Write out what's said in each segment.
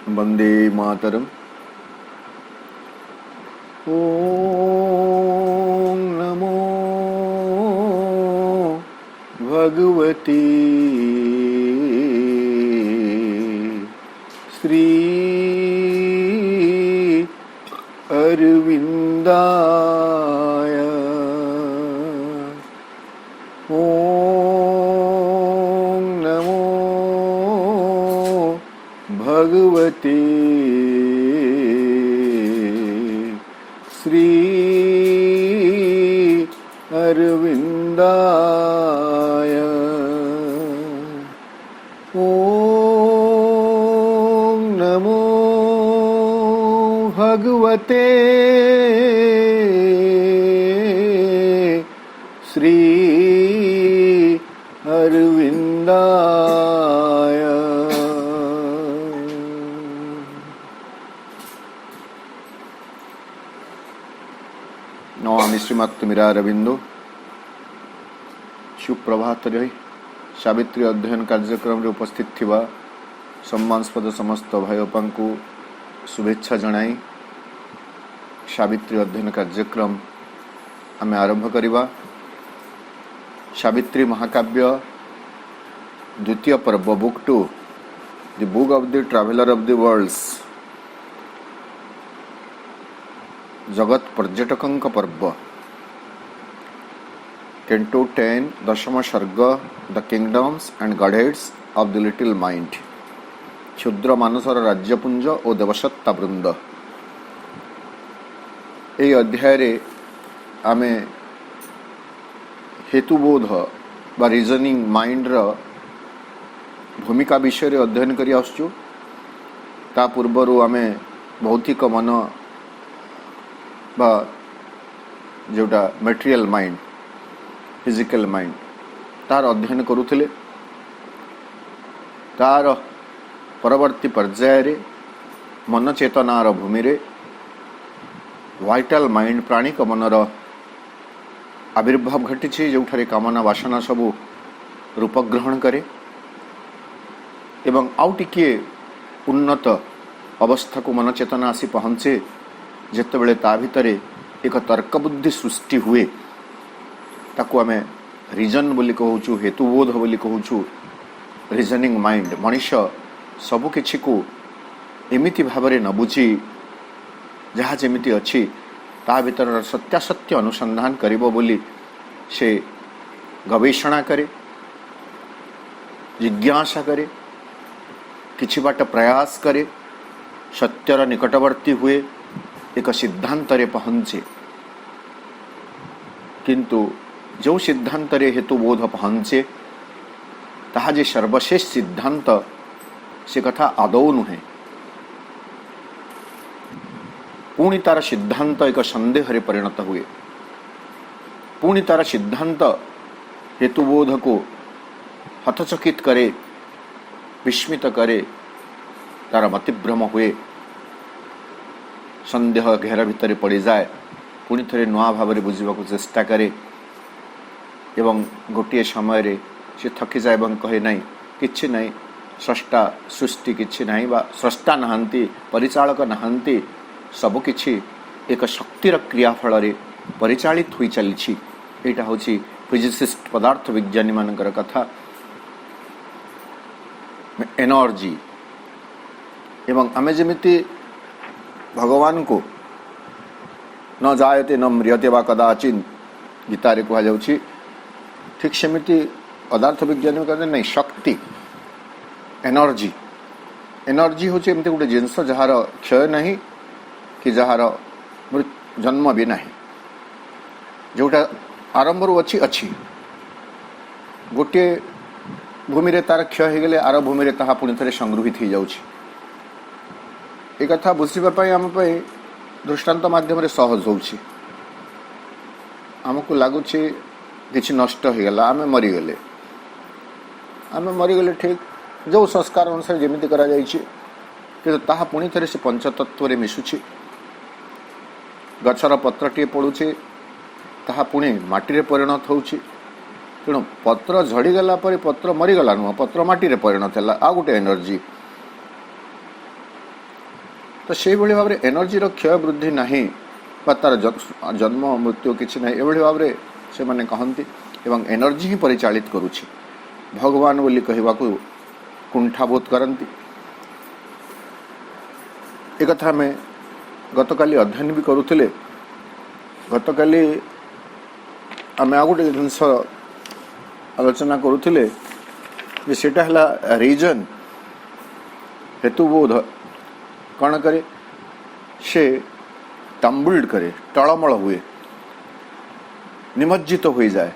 वंदे मातरम। ओम नमो भगवती श्री अरविंदाय। ओम नमो भगवते श्री अरविंदाय। ओम नमो भगवते श्री अरविंदाय। नमामि श्रीमत्तमीरारविंदो। सुप्रभात रे सावित्री अध्ययन कार्यक्रम रे उपस्थित थिबा सम्मानस्पद समस्त भाई बापा को शुभेच्छा जनाई सावित्री अध्ययन कार्यक्रम आमे आरंभ करिबा। सावित्री महाकाव्य द्वितीय पर्व book 2 the book of the traveller of the worlds जगत पर्यटकंक पर्व कैंटो 10 दशम सर्ग the kingdoms and godheads of the little mind क्षुद्र मानसर राज्यपुंज और देवसत्ता वृंद। यह अध्याय रे आमे हेतुबोध बा रीजनिंग माइंड रो भूमिका विषय रे अध्ययन करी आसछु। ता पूर्वरु आमे भौतिक मन बा जोटा मटेरियल माइंड फिजिकल माइंड तार अध्ययन करुथिले। तार परवर्ती पर्याय रे मन चेतनार भूमि रे वाइटल माइंड प्राणिक मनर आविर्भाव घटी जोठारे कामना वासना सबू रूप ग्रहण करे एवं आउ टिके उन्नत अवस्था को मन चेतना आसी पहुँचे जेतेबेले ता भितरे एक तर्क बुद्धि सृष्टि हुए ताकू आमे रीजन बोली कहूचु हेतुबोध बोली कहूचु रीजनिंग माइंड। मनीष सबु किछि को एमिति भावरे न बुझी जहाँ जेमिति अछि ता भीतर सत्यासत्य अनुसंधान करिबो बोली से गवेषणा करे जिज्ञासा करे किछि बाट प्रयास करे सत्यर निकटवर्ती हुए एक सिद्धांत रे पहुंचे। किंतु जो सिद्धांत रे हेतुबोध पहुंचे ताहा जे सर्वश्रेष्ठ सिद्धांत से कथा आदौ नुहे। पुणी तार सिद्धांत एक संदेह रे परिणत हुए। पुणी तार सिद्धांत हेतुबोध को हतचकित करे विस्मित करे तार मतिभ्रम हुए संदेह घेर भितर पड़ जाए। पुणी थे नुआ भाव में बुझा चेष्टा करे एवं गोटे समय रे से थकी जाए और कहे ना कि ना स्रष्टा सृष्टि कि ना बा स्रष्टा नहांती परिचालक नहांती सबकि एक शक्तिर क्रियाफल रे परिचालित हुई चली। यहाँ हूँ फिजिसिस्ट पदार्थ विज्ञानी मानकर कथा। एनर्जी एवं आमे जेमिति भगवान को न जायते न म्रियते वा कदाचिन गीता रे कहा जाउछि ठीक सेमिति पदार्थ विज्ञानी कहते नहीं शक्ति एनर्जी एनर्जी हूँ एमती गोटे जिनस जार क्षय नहीं कि जार जन्म भी नहीं जोटा आरंभ रु अच्छी गोटे भूमि रे तार क्षय हो गले आर भूमि रे ताहा पुणी थे संगृहित हो जाउछि। ए कथा बुझिबा आम दृष्टांत माध्यम सहज होउछि। आमको लगुच किसी नष्ट हो गला आम मरीगले ठीक जो संस्कार अनुसार जमी करा कि ताहा पुणी थे से पंचतत्व रे मिशुछि। गछर पत्रटे पड़ुछि ताहा पुणी माटी रे परिणत होउछि। तेणु पत्र झड़ीगला पत्र मरीगला नुह पत्र माटी रे परिणत है आ गोटे एनर्जी तो से भाव में एनर्जीर क्षय वृद्धि ना तार जन्म मृत्यु किसी ना ये भाव में से मैंने कहती एवं एनर्जी ही परिचालित करुच्ची भगवान बोली कहवा को कुंठाबोध करती। एक कथा में गतकाली अध्ययन भी करुले। गतकाली आम आ गोटे जिनस आलोचना करुले सेटा है रीजन हेतुबोध कौन करे से टम्बल्ड करे टलमल हुए निमज्जित हो जाए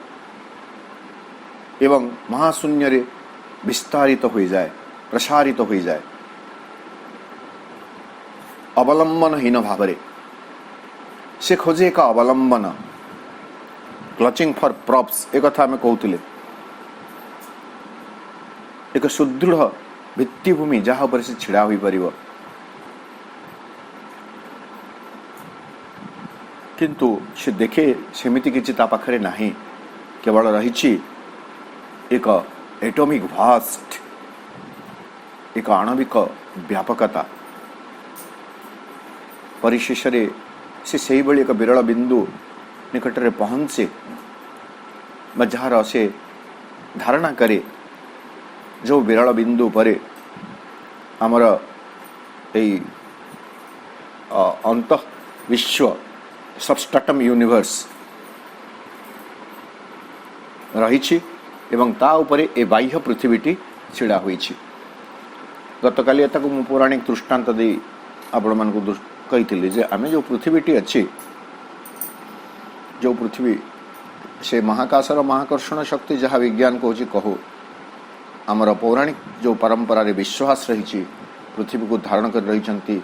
एवं महाशून्य रे विस्तारित हो जाए प्रसारित हो जाए अवलंबनहीन भाव से खोजे एक अवलंबन क्लचिंग फॉर प्रॉप्स एक कथा आम कहते एक सुदृढ़ भित्तिभूमि जहाँ पर से छिड़ा हो पार किंतु से देखे सेमिति किछि ता पाखरे नाही केवल रही एक एटॉमिक वास्ट एक आणविक व्यापकता परिशेष से भली एक विरल बिंदु निकट में पहुँचे जार से धारणा करे जो विरल बिंदु पर आमर अंत विश्व सबस्ट्रैटम यूनिवर्स रही एवं ता उपरे ए बाह्य पृथ्वीटी छिड़ा हुई। गतकाली मु पौराणिक दृष्टांत दे आपण मानकु कही जे आमे जो पृथ्वीटी अच्छी जो पृथ्वी से महाकाशर महाकर्षण शक्ति जहाँ विज्ञान कहूँ कहो आमर पौराणिक जो परंपरा रे विश्वास रही पृथ्वी को धारण कर रही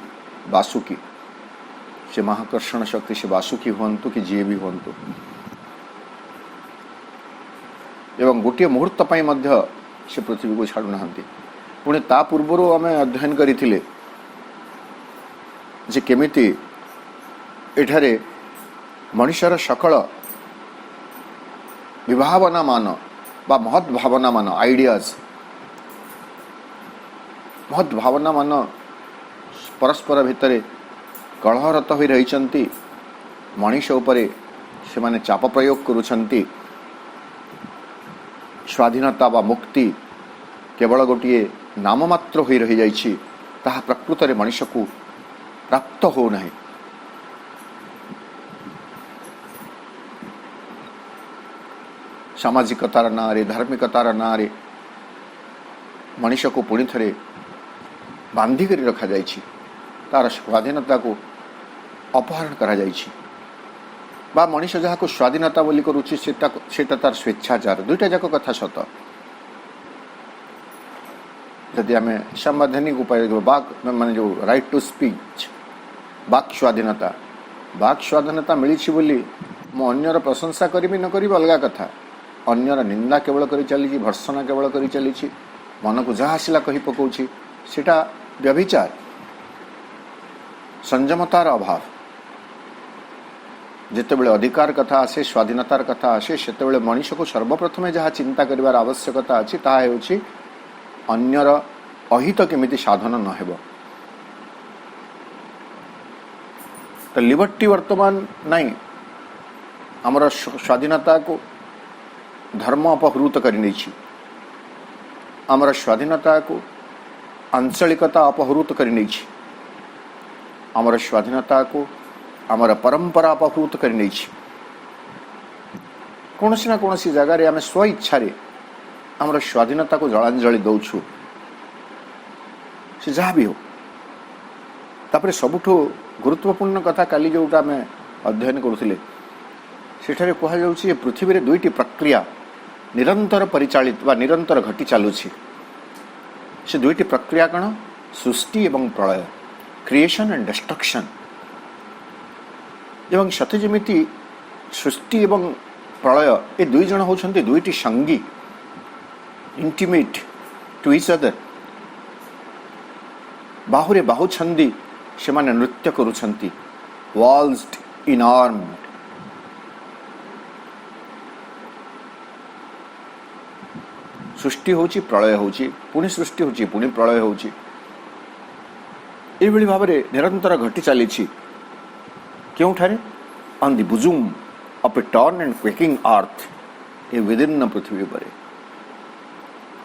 वासुकी से महाकर्षण शक्ति से वासुकी हुंतु कि जी भी हुंतु एवं गोटे मुहूर्त पाई मध्य से पृथ्वी को छाड़ू ना पुणे ता पूर्वर आम अध्ययन करथिले जे केमिति एठारे मनुष्यर सकल विभावना मान बा महत् भावना मान आइडियाज महत् भावना मान परस्पर भितर कलहरत हो रही मनीष उपरे से माने चाप प्रयोग करुछंती स्वाधीनता बा मुक्ति केवल गोटे नाममात्र हो रही जाइछि ताहा प्रकृत रे मनीष को प्राप्त हो नहीं। सामाजिकतार नारे धार्मिकतार नारे मनीष को पुणी थे बांधिक रखा जाइछि तार स्वाधीनता को अपहरण करा जाइछि बा मनीष जहाँ को स्वाधीनता बोली करुछि सेटा तार स्वेच्छाचार दुईटा जाक कथा सत। यदि आम संवैधानिक उपाय बाक माने जो राइट टू स्पीच बाक स्वाधीनता मिली बोली मु अन्यर प्रशंसा करी न करी अलग कथा अन्यर निंदा केवल करी चली भर्सना केवल करी चली मन को जहाँ आसला कही पकाउछि सेटा व्यभिचार संयमतार अभाव जितेबले अधिकार कथा आसे स्वाधीनतार कथा आसे सेतेबले मनीष को सर्वप्रथमे जहाँ चिंता करिवार आवश्यकता अछि ताहा हेउछि अन्यर अहित केमिति साधन न हेबो। तो लिबर्टी वर्तमान नहीं आमर स्वाधीनता को धर्म अपहृत कर नहीं आमर स्वाधीनता को आंचलिकता अपहृत कर नहीं आमर स्वाधीनता को आमर परंपरा अपहृत कर नहीं कौन ना कौन जगार आम स्व इच्छा आमर स्वाधीनता को जलांजलि दौछु से जहाँ भी हो। तापर सबुठो गुरुत्वपूर्ण कथा काली जोटा आम अध्ययन करुले सेठारे कहा जाउछि पृथ्वी रे दुईटी प्रक्रिया निरंतर परिचालित वा निरंतर घटी चलुछि से दुईटी प्रक्रिया कौन सृष्टि एवं प्रलय क्रिएशन एंड डिस्ट्रक्शन एवं सत्य जमिति सृष्टि एवं प्रलय ये दुई जन होछन्ति दुईटी संगी इंटिमेट टू ईच अदर बाहुरे बाहु छंदी से माने नृत्य करुछन्ति वॉल्स्ड इन आर्म सृष्टि होची प्रलय होची पुणी सृष्टि होची पुणी प्रलय होची ଏଇଭଳି ଭାବରେ ନିରନ୍ତର ଘଟି ଚାଲିଛି। କେଉଁଠାରେ? On the bosom of a torn and quaking earth, ଏ ବିଦୀର୍ଣ୍ଣ ପୃଥିବୀ ଉପରେ।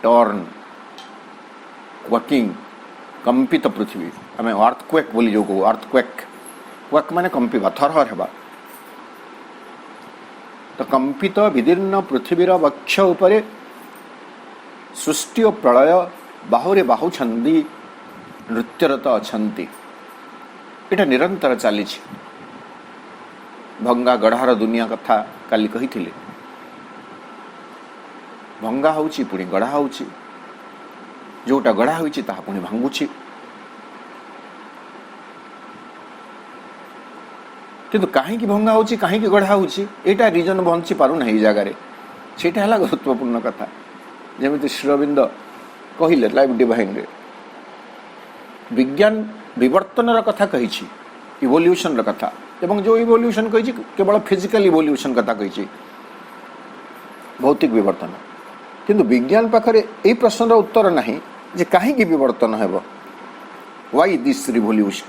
ଟର୍ନ, କ୍ୱେକିଂ, କମ୍ପିତ ପୃଥିବୀ। ଆମେ ଆର୍ଥ କ୍ୱେକ୍ ବୋଲି ଯେଉଁ କହୁ, ଆର୍ଥ କ୍ୱେକ୍, କ୍ୱେକ୍ ମାନେ କମ୍ପିବା, ଥରହର ହେବା। ତ କମ୍ପିତ ବିଦୀର୍ଣ୍ଣ ପୃଥିବୀର ବକ୍ଷ ଉପରେ ସୃଷ୍ଟି ଓ ପ୍ରଳୟ ବାହୁରେ ବାହୁଛନ୍ତି, ନୃତ୍ୟରତ ଅଛନ୍ତି। ଏଇଟା ନିରନ୍ତର ଚାଲିଛି। ଭଙ୍ଗା ଗଢ଼ାର ଦୁନିଆ କଥା କାଲି କହିଥିଲେ। ଭଙ୍ଗା ହେଉଛି ପୁଣି ଗଢ଼ା ହେଉଛି, ଯେଉଁଟା ଗଢ଼ା ହୋଇଛି ତାହା ପୁଣି ଭାଙ୍ଗୁଛି। କିନ୍ତୁ କାହିଁକି ଭଙ୍ଗା ହେଉଛି, କାହିଁକି ଗଢ଼ା ହେଉଛି, ଏଇଟା ରିଜନ ବଞ୍ଚି ପାରୁନାହିଁ ଏଇ ଜାଗାରେ। ସେଇଟା ହେଲା ଗୁରୁତ୍ୱପୂର୍ଣ୍ଣ କଥା। ଯେମିତି ଶ୍ରୀ ଅରବିନ୍ଦ କହିଲେ ଲାଇଫ୍ ଡିଭାଇନ୍ରେ, ବିଜ୍ଞାନ ବିବର୍ତ୍ତନର କଥା କହିଛି, ଇଭଲ୍ୟୁସନର କଥା, ଏବଂ ଯେଉଁ ଇଭଲ୍ୟୁସନ କହିଛି କେବଳ ଫିଜିକାଲ ଇଭଲ୍ୟୁସନ କଥା କହିଛି, ଭୌତିକ ବିବର୍ତ୍ତନ। କିନ୍ତୁ ବିଜ୍ଞାନ ପାଖରେ ଏଇ ପ୍ରଶ୍ନର ଉତ୍ତର ନାହିଁ ଯେ କାହିଁକି ବିବର୍ତ୍ତନ ହେବ, ହ୍ୱାଇ ଦିସ୍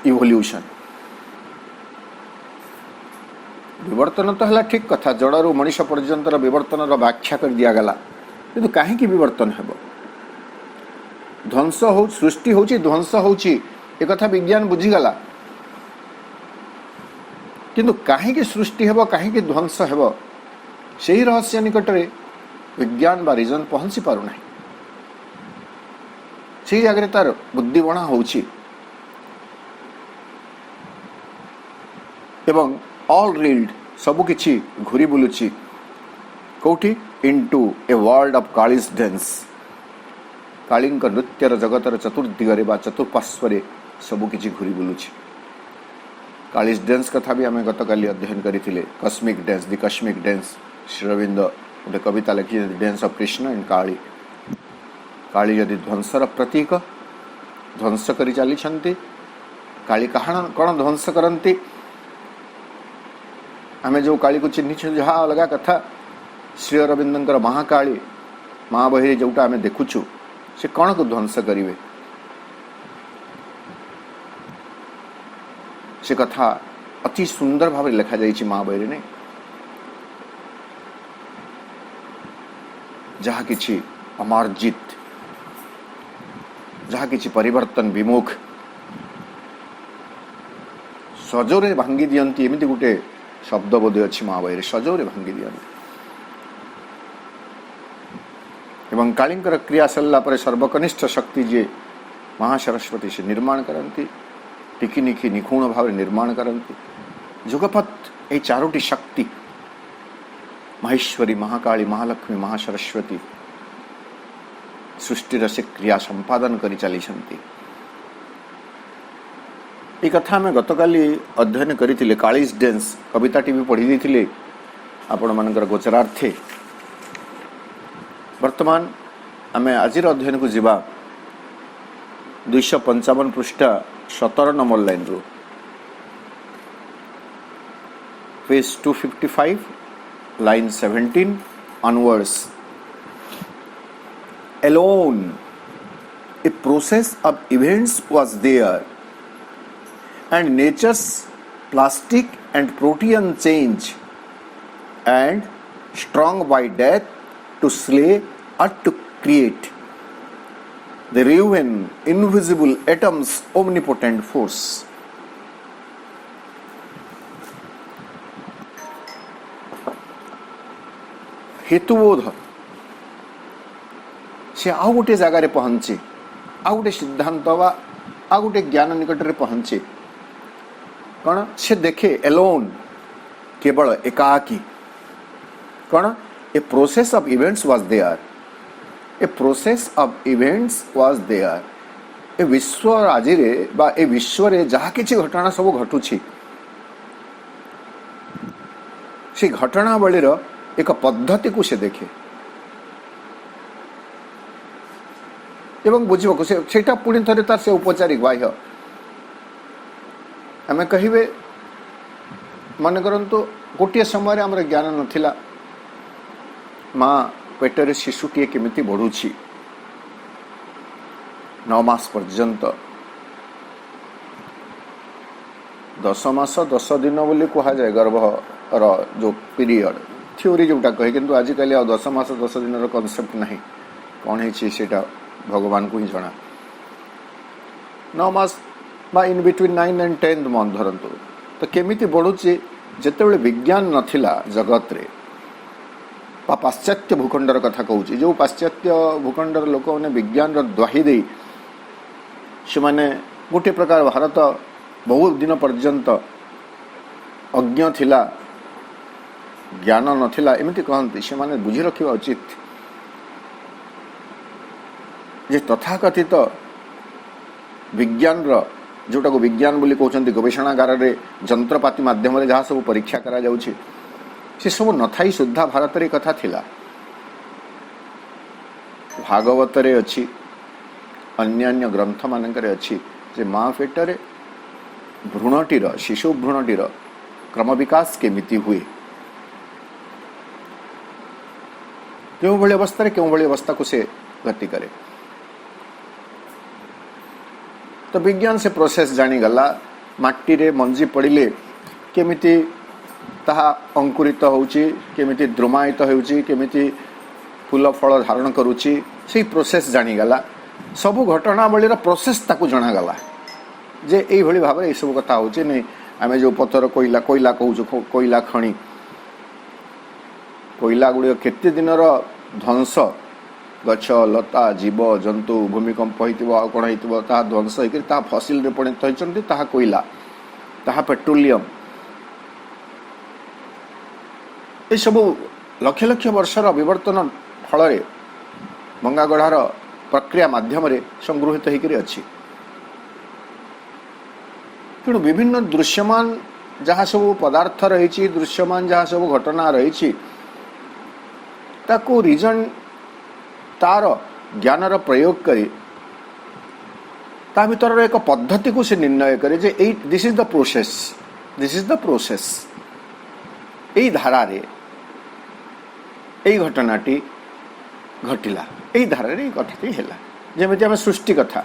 ଇଭଲ୍ୟୁସନ। ବିବର୍ତ୍ତନ ତ ହେଲା ଠିକ୍ କଥା, ଜଡ଼ରୁ ମଣିଷ ପର୍ଯ୍ୟନ୍ତର ବିବର୍ତ୍ତନର ବ୍ୟାଖ୍ୟା କରି ଦିଆଗଲା, କିନ୍ତୁ କାହିଁକି ବିବର୍ତ୍ତନ ହେବ? ଧ୍ୱଂସ ହଉ, ସୃଷ୍ଟି ହେଉଛି, ଧ୍ୱଂସ ହେଉଛି, ଏକଥା ବିଜ୍ଞାନ ବୁଝିଗଲା। କିନ୍ତୁ କାହିଁକି ସୃଷ୍ଟି ହେବ, କାହିଁକି ଧ୍ୱଂସ ହେବ, ସେହି ରହସ୍ୟ ନିକଟରେ ବିଜ୍ଞାନ ବା ରିଜନ ପହଞ୍ଚି ପାରୁନାହିଁ। ସେହି ଜାଗାରେ ତାର ବୁଦ୍ଧିବଣା ହେଉଛି। ଏବଂ ଅଲ୍ ରିଲ୍ଡ, ସବୁକିଛି ଘୁରି ବୁଲୁଛି କେଉଁଠି? Into a world of Kali's dance. କାଳୀଙ୍କ ନୃତ୍ୟର ଜଗତର ଚତୁର୍ଦିଗରେ ବା ଚତୁଃପାର୍ଶ୍ୱରେ ସବୁକିଛି ଘୁରି ବୁଲୁଛି। କାଳିଜ ଡ୍ୟାନ୍ସ କଥା ବି ଆମେ ଗତକାଲି ଅଧ୍ୟୟନ କରିଥିଲେ। କସ୍ମିକ୍ ଡ୍ୟାନ୍ସ, ଦି କସ୍ମିକ୍ ଡ୍ୟାନ୍ସ। ଶ୍ରୀ ଅରବିନ୍ଦ ଗୋଟେ କବିତା ଲେଖିଛନ୍ତି, dance of Krishna and Kali. Kali ଯଦି ଧ୍ୱଂସର ପ୍ରତୀକ, ଧ୍ୱଂସ କରି ଚାଲିଛନ୍ତି। କାଳୀ କ'ଣ ଧ୍ୱଂସ କରନ୍ତି? ଆମେ ଯେଉଁ କାଳୀକୁ ଚିହ୍ନିଛୁ ଯାହା ଅଲଗା କଥା। ଶ୍ରୀ ଅରବିନ୍ଦଙ୍କର ମହାକାଳୀ, ମା ବହିରେ ଯେଉଁଟା ଆମେ ଦେଖୁଛୁ, ସେ କ'ଣକୁ ଧ୍ୱଂସ କରିବେ? ସେ କଥା ଅତି ସୁନ୍ଦର ଭାବରେ ଲେଖାଯାଇଛି ମା ବହିରେ। ନାହିଁ ଯାହା କିଛି ଅମାର୍ଜିତ, ଯାହା କିଛି ପରିବର୍ତ୍ତନ ବିମୁଖ, ସଜୋରେ ଭାଙ୍ଗି ଦିଅନ୍ତି। ଏମିତି ଗୋଟେ ଶବ୍ଦ ବୋଧେ ଅଛି ମା ବହିରେ, ସଜୋରେ ଭାଙ୍ଗି ଦିଅନ୍ତି। ଏବଂ କାଳୀଙ୍କର କ୍ରିୟା ସରିଲା ପରେ ସର୍ବକନିଷ୍ଠ ଶକ୍ତି ଯିଏ ମହାସରସ୍ୱତୀ, ସେ ନିର୍ମାଣ କରନ୍ତି, ଟିକି ନିଖି ନିଖୁଣ ଭାବରେ ନିର୍ମାଣ କରନ୍ତି। ଯୁଗପତ୍ ଏହି ଚାରୋଟି ଶକ୍ତି, ମହେଶ୍ୱରୀ, ମହାକାଳୀ, ମହାଲକ୍ଷ୍ମୀ, ମହାସରସ୍ୱତୀ, ସୃଷ୍ଟିର ସେ କ୍ରିୟା ସମ୍ପାଦନ କରି ଚାଲିଛନ୍ତି। এই কথা আমি গতকালি অধ্যয়ন করেছিলে। কাଳିজ ଡ୍ୟାନ୍ସ কবিতাটি ବି ପଢ଼ି ଦେଇଥିଲେ ଆପଣମାନଙ୍କର ଗୋଚରାର୍ଥେ। ବର୍ତ୍ତମାନ ଆମେ ଆଜିର ଅଧ୍ୟୟନକୁ ଯିବା 255 ପୃଷ୍ଠା 17 number ଲାଇନ୍ରୁ। page 255 line 17 onwards. Alone a process of events was there, and nature's plastic and protean change, and strong by death to slay or to create, the ruin invisible atoms omnipotent force. हेतुबोध से आउ गोटे जगार पहुँचे, आउ गोटे सिद्धांत बा आउ गोटे ज्ञान निकटरे पहुँचे। कौन से देखे? एलोन, केवल एकाकी। कौन? A process of events was there, a process of events was there. ए विश्व आज बा ए विश्व रे जहा किछि घटना सब घटुछि, से घटनावलीर एक पद्धति को से देखे एवं बुझे से पुणी थे तार से औपचारिक बाह्य आम कहे मन करतु गोटे समय आमर ज्ञान नथिला माँ पेटर शिशुटे केमिति बढ़ुछि 9 मास पर्यंत 10 मास 10 दिन बोली कह जाए गर्भर जो पीरियड थ्योरी जोटा कहे किंतु आजिकल 10 मास 10 दिन कॉन्सेप्ट नहीं कौन है भगवान को ही जना 9 मास बा इन बिटवीन 9 एंड 10 मंथ धरतु तो केमिति बढ़ुची जिते विज्ञान नथिला जगत रे पाश्चात्य भूखंडर कथा कहूँ जो पाश्चात्य भूखंडर लोक मैंने विज्ञान द्वाही दे से माने गोटे प्रकार भारत बहुत दिन पर्यंत अज्ञ थिला ज्ञान नथिला एमती कहती से माने बुझी रखा उचित जे तथाकथित विज्ञान जोटा को विज्ञान बोली कहते गवेषणागार रे जंत्रपाति माध्यम जहाँ सब परीक्षा करा जाउछि से सब नथाई सुद्धा भारत रे कथा थिला भागवत रे अच्छी अन्यान्य ग्रंथ मानकरे अच्छी जे माँ पेटरे भ्रूणटीर शिशु भ्रूणटीर क्रम विकास केमिति हुए क्यों भली अवस्था क्यों भली अवस्था को से गति करे तो विज्ञान से प्रोसेस जानी गला माटी रे मंजी पड़िले केमिति ताहा अंकुरित होउची केमिति द्रुमायित होउची केमिति फूल फल धारण करूची से प्रोसेस जानी गला सबु घटनावली प्रोसेस ताकू जना गला जे एई भली भाव ए सब कथा होची नै आमे जो पत्थर कोइला कोइला कहू कोइला खणी कोइला गुड़ी केते दिनर ध्वंस गछ लता जीव जंतु भूमिकंप होइतिबो कोन होइतिबो ता ध्वंस होइकि ता फसिल रे परिणत होइचंती ता कोइला ता पेट्रोलियम ए सब लक्ष लक्ष वर्षर विवर्तन फल भंगागढ़ार प्रक्रिया माध्यम संगृहित होकर अच्छी तेणु विभिन्न दृश्यमान जहाँ सब पदार्थ रही दृश्यमान जहाँ सब घटना रही ताको रिजन तार ज्ञानर प्रयोग करी ता भीतर एक पद्धति को से निर्णय करे जे दिस इज द प्रोसेस यही धारा रे यही घटनाटी घटिला यही धारा रे कथाटी हैला जेमिति आम सृष्टि कथा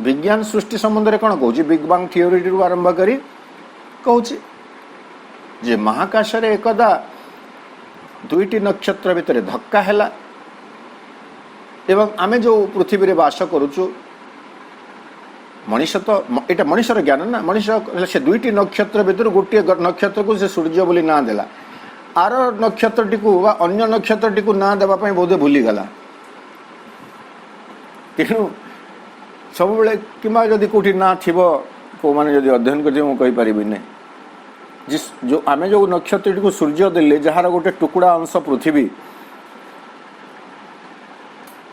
विज्ञान सृष्टि संबंध में कौन कहूँ बिग बांग थियोरी रु आरंभ करी कहूँ जे महाकाश रे एकदा दुईटी नक्षत्र भितर धक्का हैला एवं आमे जो पृथ्वी रे वास करूचु मनीष तो एटा मनीषर ज्ञान ना मनीष से दुईटी नक्षत्र भितर गोटे नक्षत्र को से सूर्य बोली ना देला आर नक्षत्रटी को अन्य नक्षत्रटी को ना देवा बोधे भूली गला तेणु सब बेले किंबा जदि कोठी ना थिबो को माने जदि अध्ययन कर मु कहि परिबि नै जिस जो आमे जो नक्षत्रटी को सूर्य देले जहार गोटे टुकड़ा अंश पृथ्वी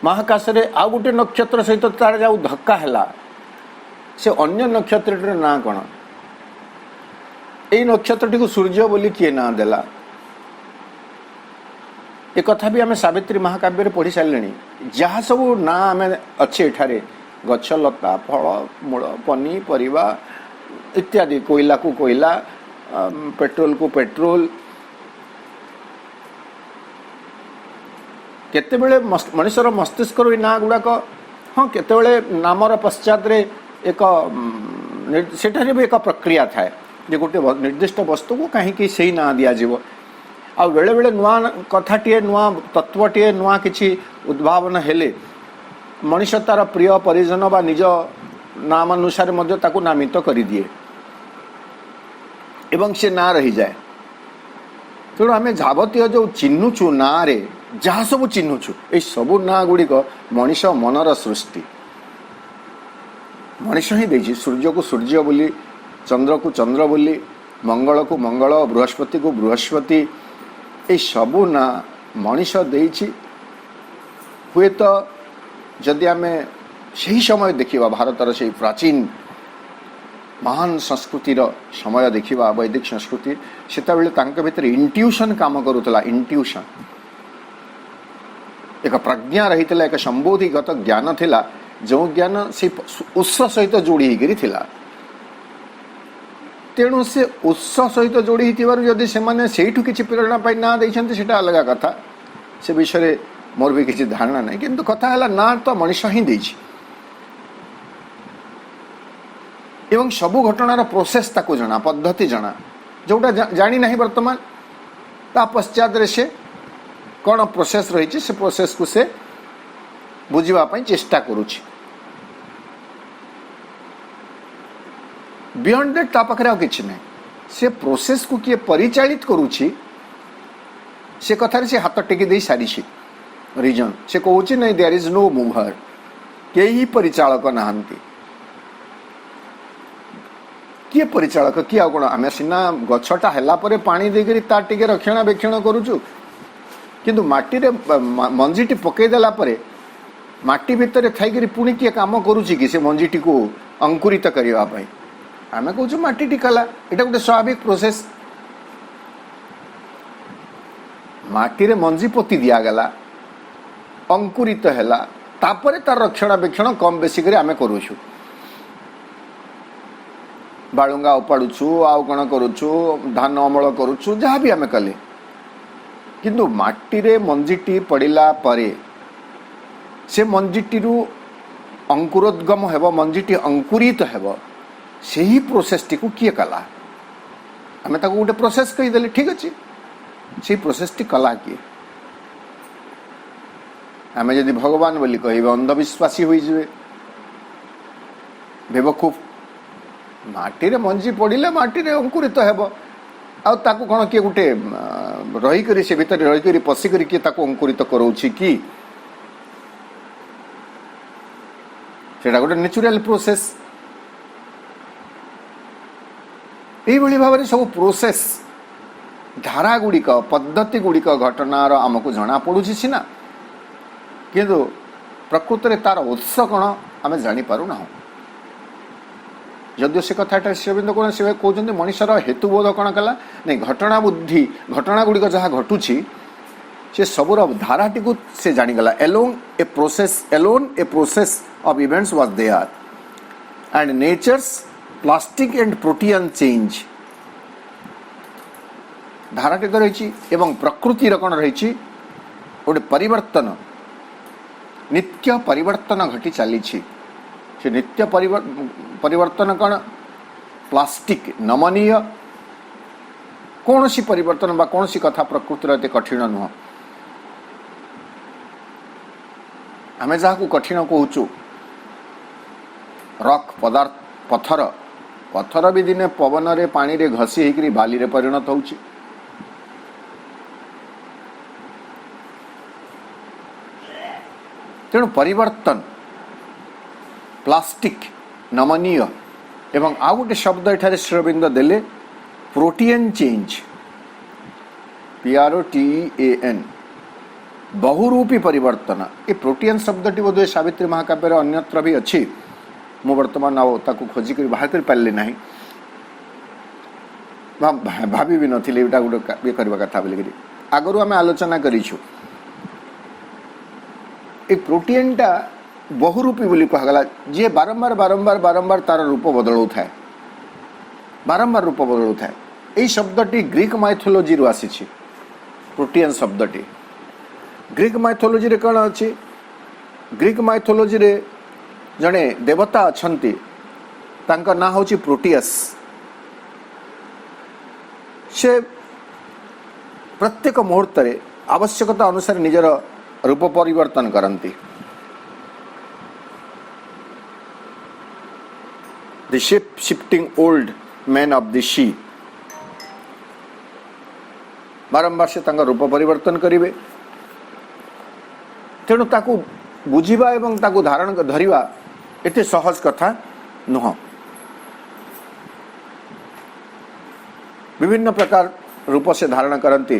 महाकाश रे आ गोटे नक्षत्र सहित तार जाऊ धक्का हैला से अन्य नक्षत्रटीर ना कौन एई नक्षत्रटी को सूर्य बोली किए ना देला एक कथा भी आम सावित्री महाकाव्य पढ़ी सारे जहाँ सब ना आम अच्छे एठारे गछ लता फल मूल पनीपरिया इत्यादि कोयला को कोयला पेट्रोल को पेट्रोल केतेबेले मनुष्यर मस्तिष्क ना गुड़ाक हाँ केतेबेले नामर पश्चात एक सेठारे भी एक प्रक्रिया थाए जे गोटे निर्दिष्ट वस्तु को कहीं से ही ना दिज्व आ बेले बेले नुआ कथाटे नुआ तत्वटे नुआ किछि उद्भावन हेले मनुष्य तार प्रिय परिजन बा निज नाम अनुसार मध्य ताकू नामित कर दिए एवं से ना रही जाए तेणु आम जावतीय जो चिन्हुचु ना रे जहाँ सब चिन्हुचु ये सबू ना गुड़िक मनीष मनर सृष्टि मनीष ही देछि सूर्य को सूर्य बोली चंद्र को चंद्र बोली मंगल को मंगल बृहस्पति को बृहस्पति ये सबू ना मनीष देछि हुए तो जदि आम से समय देखा भारतर से प्राचीन महान संस्कृतिर समय देखा वैदिक संस्कृति सेता भीतर इंट्यूशन काम करूला इंट्यूशन एक प्रज्ञा रही एक संबोधिगत ज्ञान थिला जो ज्ञान से उत्स सहित जोड़ी होकर तेणु से उत्स सहित जोड़ी होती से किसी प्रेरणा पाई ना देते अलग कथा से विषय मोर भी किसी धारणा नहीं किंतु कथा है ना तो मनीष ही एवं सबु घटनार प्रोसेस ताको जना, पद्धति जना, जोटा जानी नहीं वर्तमान ता पश्चात से कौन प्रोसेस रही से प्रोसेस को से बुझापी चेष्टा करुच्ची। बियॉन्ड दैट ता पाखे कि ना से प्रोसेस को किए परिचालित करुच्ची से कथार से हाथ टेकी दे सारी रिजन से कहूँ नहीं देयर इज नो मूवर कई परिचालक नहांती किए परिचालक किए आ कौन आम सीना गछटा है पानी देकर तार टे रक्षणाबेक्षण करुचु किंतु माटी रे मंजीटी पकईदेला माटी भितर थी पुणी किए कम करुच्ची कि से मंजीटी को अंकुरित करने आम कहूँ माटी कला यहाँ गोटे स्वाभाविक प्रोसेस माटी रे मंजी पोती दिगला अंकुरित है तापर तार रक्षणाबेक्षण कम बेसी कर आम करुचु बालुंगा उपाड़ुचु आउ कौन करुचु धान अमल करुचु जहाँ भी आम कले किंतु माटी रे मंजीटी पड़िला परे से मंजीटी अंकुरोद्गम हेब मंजीटी अंकुरित हेब से ही प्रोसेस टी को किए कला आम ताको गोटे प्रोसेस कहीदेले ठीक अच्छे से प्रोसेस टी कला किए आम जदि भगवान बोली कहे अंधविश्वासी हो बेवकूफ माटी रे मंजी पड़िले माटी रे अंकुरित हेब आउ कौन किए गोटे रहीकरी से भितर रहीकरी पशिकरी किए ताको अंकुरित करोछि कि सेटा गोटे नेचुरल प्रोसेस यही भाव में सब प्रोसेस धारा गुड़िक पद्धति गुड़िक घटनार आमको जना पड़ुछि सीना किंतु प्रकृत में तार उत्स कौन आम जानीपारूना जदिव से कथाटा श्रीअरविंद कौन से कहते मनुष्यर हेतुबोध कौन कला नहीं घटना बुद्धि घटना गुड़िक जहाँ घटुची से सबूर धाराटी को से जानीगला alone a process of events was there and nature's plastic and protean change धाराटी तो रही एवं प्रकृतिर कौन रही गोटे परिवर्तन नित्य परिवर्तन घटी चली से नित्य परिवर्तन कौन प्लास्टिक नमनीय कौन सी परिवर्तन बा कौन सी कथा प्रकृति कठिन नुह आम जहाँ को कठिन कहूँ रक पदार्थ पत्थर पत्थर भी दिने पवन रे पानी रे घसी होकर बाली रे परिणत होउची तेणु परिवर्तन प्लास्टिक नमनीय एवं आउ गोटे शब्द एठारे श्रीअरविंद देले प्रोटीन चेंज PROTEAN बहुरूपी परिवर्तन ये प्रोटीन शब्दटी बोधे सावित्री महाकाव्य अन्यत्र भी अच्छी मु वर्तमान आको खोजिक बाहर कर पारे ना भाभी भी नी गोटे ये करवा कथा बोलिक आगु आम आलोचना करूँ ये प्रोटीन टा बहुरूपी बोली कहगला जी बारंबार बारंबार बारंबार तार रूप बदलू थाए बारंबार रूप बदलू थाए यही शब्दटी ग्रीक माइथोलॉजी रु आसी प्रोटीन शब्दटी ग्रीक माइथोलॉजी रे कौन अच्छी ग्रीक माइथोलॉजी रे जड़े देवता अच्छंती तांका ना होची प्रोटियस से प्रत्येक मुहूर्त रे आवश्यकता अनुसार निजर रूप परिवर्तन करती the ship shifting old man of the she बारंबार से तांका रूप परिवर्तन करिवे तेणु ताकू बुझिबा एवं ताकू धारण धरिबा एते सहज कथा नुह विभिन्न प्रकार रूप से धारण करती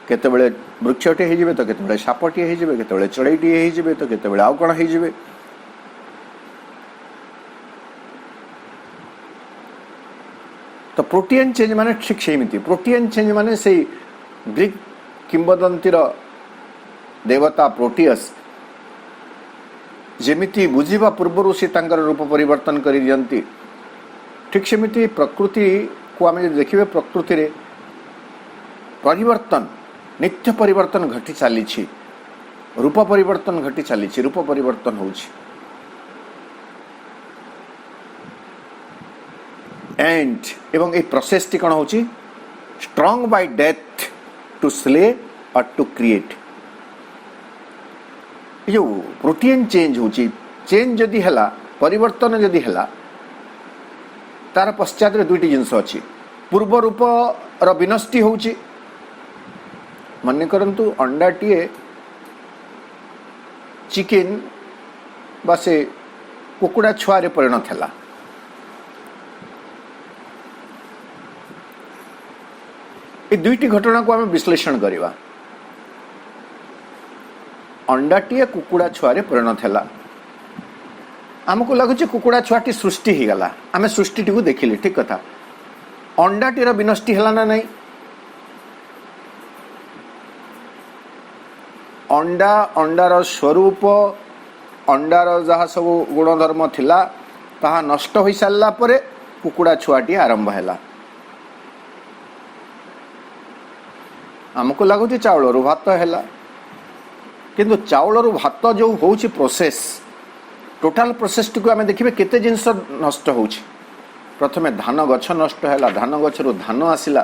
केतेबेले वृक्षटे हो तो केतेबेले सापटे हो केतेबेले चढ़ईटे हो तो केतेबेले आउ कौन हो तो प्रोटीन चेंज माने ठीक सेमती प्रोटीन चेंज माने से ग्रीक किंबदंतीर देवता प्रोटियस जेमिति बुझिबा पूर्वर से तांकर रूप परिवर्तन कर दियंती ठीक सेमिति प्रकृति को आम देखिए प्रकृति रे परिवर्तन नित्य परिवर्तन घटी चली रूप परिवर्तन घटी चली रूप परिवर्तन होउछि एंड एवं ए प्रोसेस टी कौन होची strong by death to slay और टू क्रिएट जो प्रोटीन चेंज होची चेंज जदि हला परिवर्तन जदि हला तार पश्चात दुईटी जिनस अच्छी पूर्व रूप र विनष्टि होची मन करंतु अंडाटीए चिकेन बा से कुकुड़ा छुआरे परिणत है ये दुईटी घटना को आम विश्लेषण करवा अंडाटीए कुकुड़ा छुआरे परिणत है आमको लगुच कुकुड़ा छुआटी सृष्टि हो गला आम सृष्टि को देखिले ठीक कथा अंडाटीर विनष्टि है ना नहीं अंडा अंडार स्वरूप अंडार जहाँ सब गुणधर्म थिला ताहा नष्ट हो सारा पर कुकुड़ा छुआटी आरंभ है आमको लगुच चाउल रु भात है किंतु चाउल रु भात जो होची प्रोसेस टोटाल प्रोसेस टी को आम देखिए केते जिनस नष्ट हो प्रथमे धान गछ नष्ट है धान गछ रु धान आसिला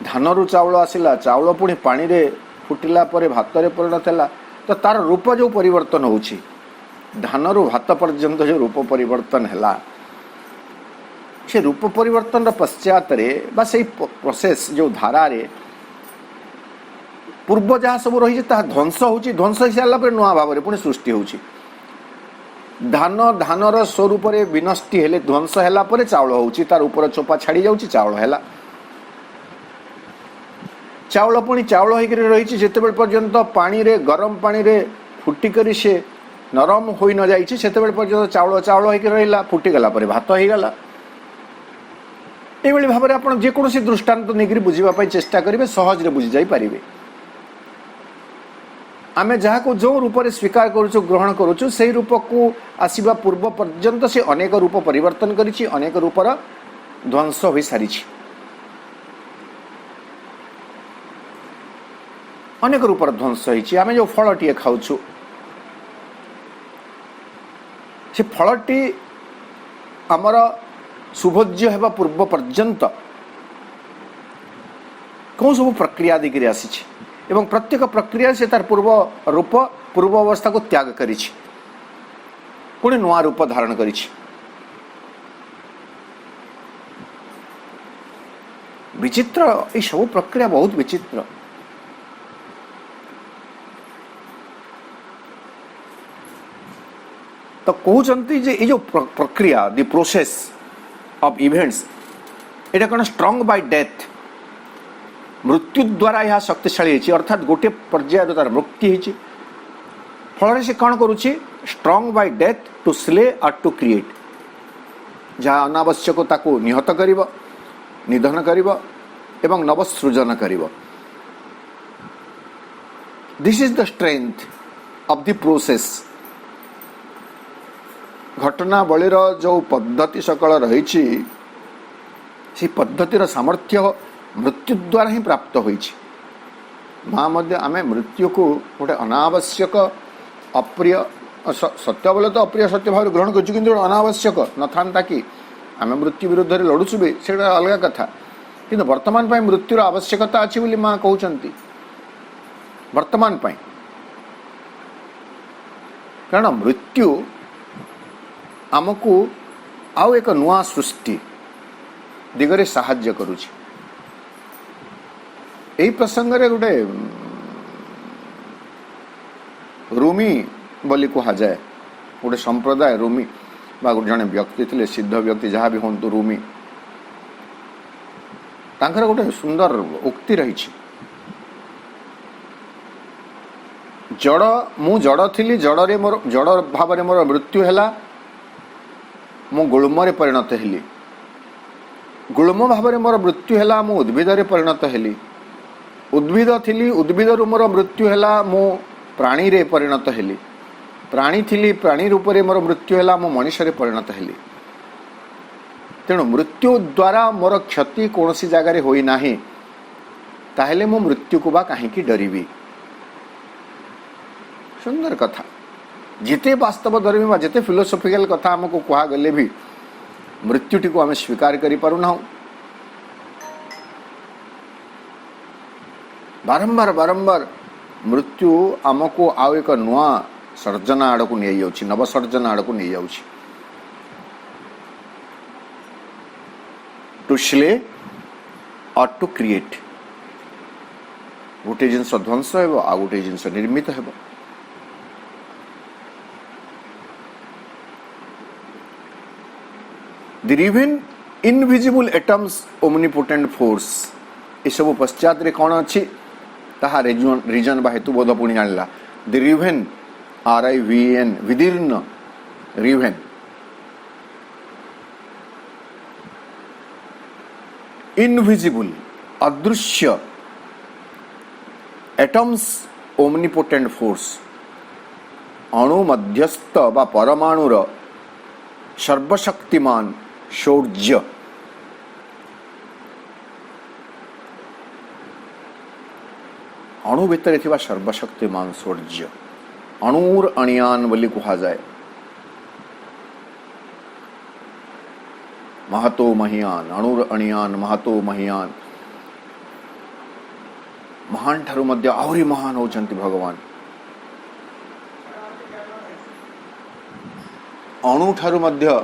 धान रु चाउल आसिला चाउल पुणी पानी रे फुटिला परे भात रे परिणत है तो तार रूप जो परिवर्तन होची धान रु भात पर्यंत जो रूप परिवर्तन है से रूप परिवर्तन पश्चात रे बा से प्रोसेस जो धारा रे पूर्व जहाँ सब रही ध्वंस होची ध्वंस हो सारा पर नुआ भाव पुणी सृष्टि होची धान धानर स्वरूप विनष्टि हेले ध्वंस है पर चाउल होची तार ऊपर चोपा छाड़ी जाउची चाउल है चाउल पुणी चाउल होकर रही जिते पर्यंत पानी रे गरम पानी रे फुटिक से नरम हो न जाइए से पर्यंत चाउल चाउल होकर रहा फुटिगला भात हो गला ये भाव में आप जेकोसी दृष्टांत नहीं बुझापी चेष्टा करेंगे सहज बुझी जापारे आम जहाँ को जो रूप से स्वीकार करुचु ग्रहण करुचु से रूप को आसवा पूर्व पर्यंत से अनेक रूप परिवर्तन करिछि अनेक रूपर ध्वंस हो सारी अनेक रूपर ध्वंस होती आम जो फलटी खाऊ से फलटी आमर सुभोज्य होगा पूर्व पर्यंत कौन सब प्रक्रिया देकर आसी एवं प्रत्येक प्रक्रिया से तार पूर्व रूप पूर्व अवस्था को त्याग करिछि पुणी नुआ रूप धारण करिछि विचित्र ये सब प्रक्रिया बहुत विचित्र तो कहते जे ये जो प्रक्रिया द प्रोसेस ऑफ इवेंट्स एटा कौन स्ट्रॉन्ग बाय डेथ मृत्यु द्वारा यह शक्तिशाली अर्थात गोटे पर्याय तार मृत्यु होती फल से कौन करुच्ची strong by death to slay और टू क्रिएट जहाँ अनावश्यक ताकू निहत करिब निधन करिब एवं नवसृजन करिब this is the strength of the process घटनावलीर जो पद्धति सकल रही सी पद्धतिर सामर्थ्य मृत्यु द्वारा ही प्राप्त होइछि माँ मध्य आम मृत्यु को गोटे अनावश्यक अप्रिय सत्य बोले तो अप्रिय सत्य भाव ग्रहण कर अनावश्यक न था कि आम मृत्यु विरुद्ध लड़ुचु भी से अलग कथा कि वर्तमान पाई मृत्युर आवश्यकता अच्छी बोली माँ कहते वर्तमान पाई कारण मृत्यु आमको आउ एक नुआ सृष्टि दिगरे साहाय्य करुछि यही प्रसंग रे गोटे रूमी बोली कहा जाए गोटे संप्रदाय रूमी बा जड़े व्यक्ति थे सिद्ध व्यक्ति जहाँ भी हूँ रूमी तांकर गोटे सुंदर उक्ति रही जड़ मु जड़ थी जड़े मोर जड़ भाव में मोर मृत्यु है मु गुल्म परिणत हेली गुल्म भाव में मोर मृत्यु है मु उद्भिद परिणत हेली उद्भिद थी उद्भिद मोर मृत्यु है मु प्राणी रे परिणत हेली प्राणी थी प्राणी रूप में मोर मृत्यु है मु मनीष रे परिणत हेली तेणु मृत्यु द्वारा मोर क्षति कौन सी जगार होना ताहले मु मृत्यु को बा कहीं डरबी सुंदर कथा जिते वास्तव धर्मी जिते फिलोसोफिकल कथा आमको कह गले भी मृत्युटी को आम स्वीकार करि पारुना बारंबार बारंबार मृत्यु आमको आउ एक नुआ सर्जना आड़ को नहीं जाऊँ नव सर्जना आड़ को नहीं जाऊँ टू स्ले और टू क्रिएट गोटे जिनस ध्वंस हो आ गोटे जिनस निर्मित हो the riven invisible atoms omnipotent force ये सब पश्चात रे कौन अच्छी ताहा रीजन बा हेतु बोध पुणी जानिला द रिवेन RIVEN विदीर्ण रिवेन इनविजिबल अदृश्य एटम्स ओमनिपोटेंट फोर्स अणु मध्यस्थ बा परमाणुर सर्वशक्तिमान शौर्य अणु भितर थिबा सर्वशक्तिमान शौर्य अणुर अणियान बोली कहा जाए महतो महियान अणुर अणियान महतो महियान महान ठारू मध्य आहरी महान होचंती भगवान अणु ठारू मध्य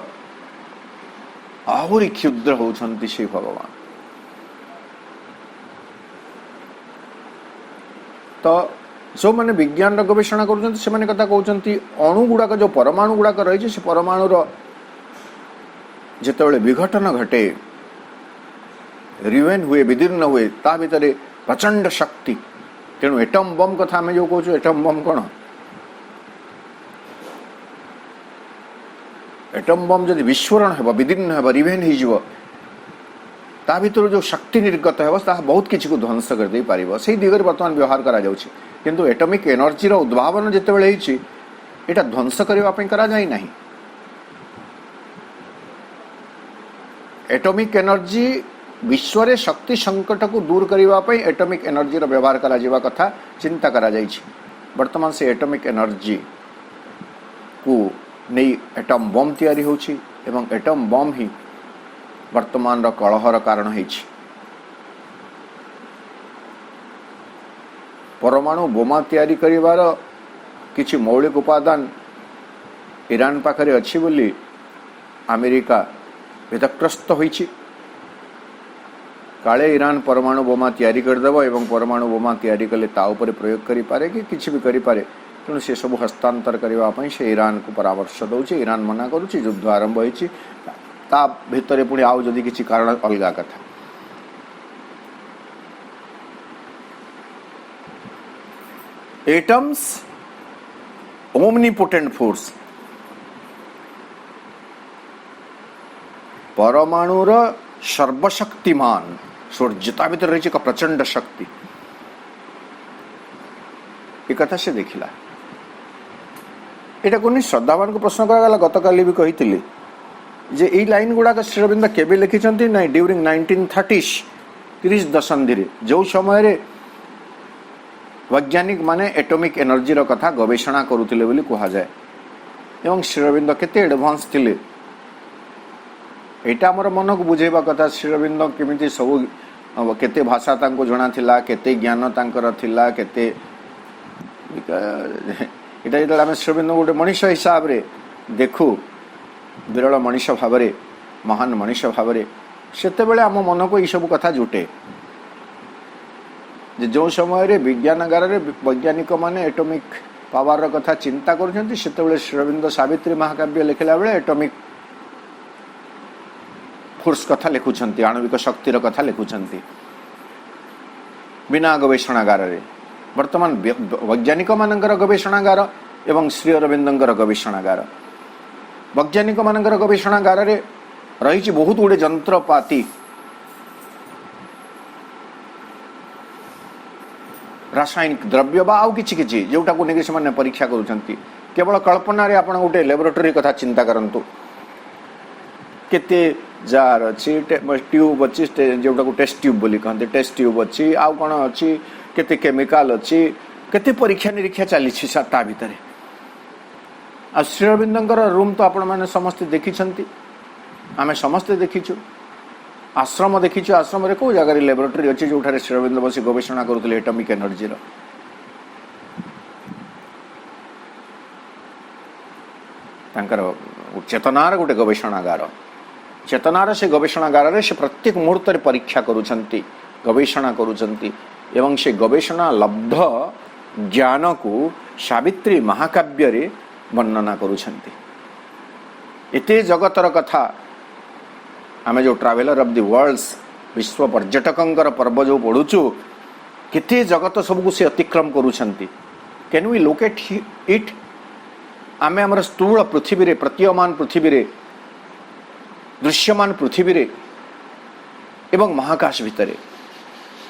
आहरी क्षुद्र होचंती श्री भगवान तो जो मैंने विज्ञान गवेषणा कर कथा कहते अणु गुड़ाक जो परमाणु गुड़ाक रही से परमाणुर जिते विघटन घटे रिवेन हुए विदीर्ण हुए ता भितर प्रचंड शक्ति तेणु एटम बम कथा आम जो कहूँ एटम बम कौन एटम बम जदि विस्फोरण हो विदीर्ण हो रिवेन हो ता भीतर जो शक्ति निर्गत है बहुत किसी को ध्वंस कर दे पारिबो से दिगरे वर्तमान व्यवहार करा जाउछि किंतु एटॉमिक एनर्जी रो उद्भावन जेते बेले हिछि एटा ध्वंस करबा पई करा जाय नाही एटॉमिक एनर्जी विश्व रे शक्ति संकट को दूर करबा पई एटॉमिक एनर्जी रो व्यवहार करा जीवा कथा चिंता करा जायछि वर्तमान से एटॉमिक एनर्जी को नै एटम बम तैयारी होछि एवं एटम बम ही वर्तमान कलहर कारण है परमाणु बोमा तैयारी करिवार किछि मौलिक उपादान ईरान पाखरे अछि बोली अमेरिका विदग्धस्त होइछि काले ईरान परमाणु बोमा तैयारी करदेव एवं परमाणु बोमा तैयारी कले ता ऊपर प्रयोग करि पारे कि किछि भी करि पारे तेणु से सब हस्तांतर करबा पई से ईरान को परामर्श दउछि ईरान मना करूछि युद्ध आरंभ होइछि ता भितर पुणी आउ जदि किसी कारण अलगा कथा एटम्स ओमनिपोटेंट फोर्स परमाणुर सर्वशक्तिमान शौर्यता भीतर रही एक प्रचंड शक्ति एक कथा से देखिला एटा कोनी श्रद्धावान को प्रश्न करागला गतकाली भी कही जे ई लाइन गुड़ाक श्री अरविंद केबे लिखिछंती ना ड्यूरिंग 1930s 30 दशंधि रे जो समय रे वैज्ञानिक माने एटॉमिक एनर्जी रो कथा गवेषणा करूतिले बोली कहा जाए एवं श्री अरविंद केते एडवांस थिले एटा हमर मन को बुझेबा कथा श्री अरविंद केमिति सब केते भाषा तांको जणा थिला केते ज्ञान तांकर थिला केते एटा जेतला हम श्री अरविंद गोटे मनुष्य हिसाब रे देखू विरल मनुष्य भाव महान मनुष्य भाव से आम मन को यू कथा जुटे जो समय विज्ञानगार वैज्ञानिक माने एटॉमिक पावर कथा चिंता कर श्री अरविंद सावित्री महाकाव्य लिखला बेले एटॉमिक फोर्स कथा लिखुंट आणविक शक्तिर कथा लिखुंट बिना गवेषणागार वर्तमान वैज्ञानिक मानकर गवेषणागार एवं श्री अरविंदर गवेषणागार वैज्ञानिक मानकर गवेषणागार रही बहुत गुड़े जंत्रपाति रासायनिक द्रव्य बा आउ किछि किछि जोटा को नेके से परीक्षा करूछंती केवल कल्पना रे आपण गोटे लैबोरेटरी कथा चिंता करंतु केते जार अछि ट्यूब अछि जोटा को टेस्ट ट्यूब बोली कहते टेस्ट ट्यूब अछि आउ कोन अछि केते केमिकल अछि केते परीक्षा निरीक्षा चली ता भितरे आ श्री अरविंदर रूम तो आपण माने समस्त देखी आमे समस्ते देखीचु आश्रम देखीचु आश्रम रे को जगह लैबोरेटरी अच्छी जो श्री अरविंद बसी गवेषणा करुले एटमिक एनर्जी चेतनार गोटे गवेषणागार चेतनार से गवेषणागार से प्रत्येक मुहूर्त परीक्षा करुछंती गवेषणा करुछंती एवं से गवेषणा लब्ध ज्ञान को सावित्री महाकाव्य रे वर्णना करुछंती एते जगतर कथा आमे जो ट्रावेलर ऑफ द वर्ल्ड्स विश्व पर्यटकंकर पर्व जो पढ़ुचु केते जगत सबको से अतिक्रम करुछंती कैन वी लोकेट इट आमे हमर स्थूल पृथ्वी रे प्रतीयमान पृथ्वी रे दृश्यमान पृथ्वी रे एवं महाकाश भितरे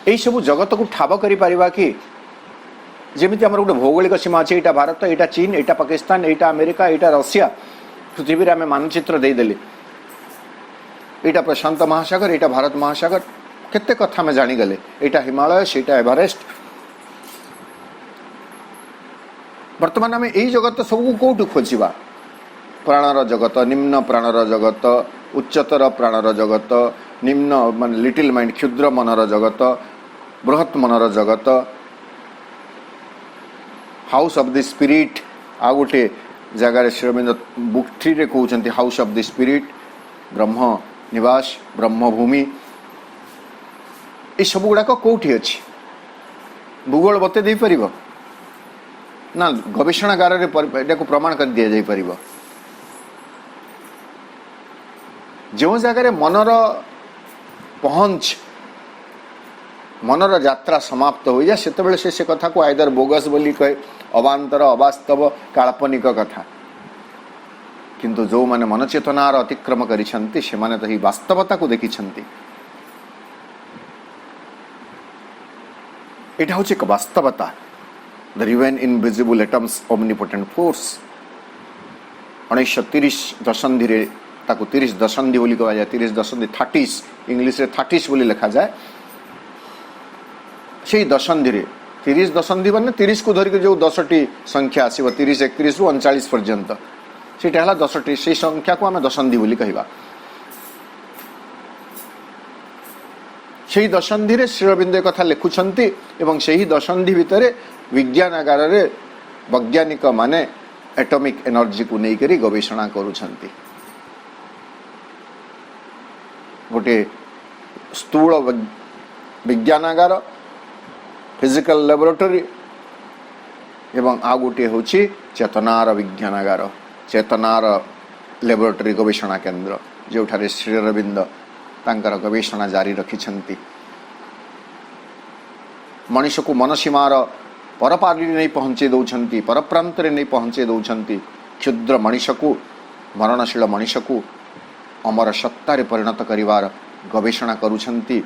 एई सब जगत को ठाब करि परिबा कि जेमिति हमर गोटे भौगोलिक सीमा अछि एटा भारत एटा चीन एटा पाकिस्तान एटा अमेरिका एटा रशिया पृथ्वी रे आमे मानचित्र दे देली एटा प्रशांत महासागर एटा भारत महासागर केते कथा में जानी गले एटा हिमालय सेटा एवरेस्ट वर्तमान आम यही जगत सबको कौटू खोजा प्राणर जगत निम्न प्राणर जगत उच्चतर प्राणर जगत निम्न मान लिटिल माइंड क्षुद्र मनर जगत बृहत मनर जगत हाउस ऑफ द स्पिरिट आ गोटे जगार श्रीअरविंद बुक 3 रे कहउछंती हाउस ऑफ द स्पिरिट ब्रह्म निवास ब्रह्मभूमि ये सब गुड़ाक कौटी अच्छी भूगोल बते दे परिबो ना गवेषणागार को प्रमाण कर दिया जाई परिबो जो जगह मनर पहुंच मनर यात्रा समाप्त हो जाए से कथा को आइदर बोगस बोली कहे अवांतर अवास्तव काल्पनिक कथा किंतु जो माने मन चेतनार अतिक्रम करिसंती से माने तो ही वास्तवता को देखिसंती एटा होचे एक वास्तवता the riven invisible atoms omnipotent force 1930 दशंधि रे ताको 30 दशंधि बोली कहा जाए 30 दशंधि 30 इंग्लिश रे 30 बोली लिखा जाए से दशंधि रे 30 दशंधि माने 30 को धरिक जो 10टी संख्या आसीबो 30 31 रु 39 पर्यंत सेटा हला 10टी से संख्या को आमे दशंधि बोली कहबा से दशंधि रे श्री अरविंद कथा लिखुछंती एवं सेही दशंधि भितरे विज्ञानागार रे वैज्ञानिक माने एटॉमिक एनर्जी को नहीं करी गवेषणा करुछंती गोटे स्थूल विज्ञानागार फिजिकल लैबोरेटरी एवं आ गोटे होची चेतनार विज्ञानागार चेतनार लैबोरेटरी गवेषणा केंद्र जोठारे श्री अरविंद तांकर गवेषणा जारी रखिछंती मनुष्य को मनसीमार परपारी नहीं पहुंचे दौछंती परप्रांत रे नहीं पहुंचे दौछंती क्षुद्र मनुष्य को मरणशील मनुष्य को अमर सत्ता रे परिणत करिवार गवेषणा करुछंती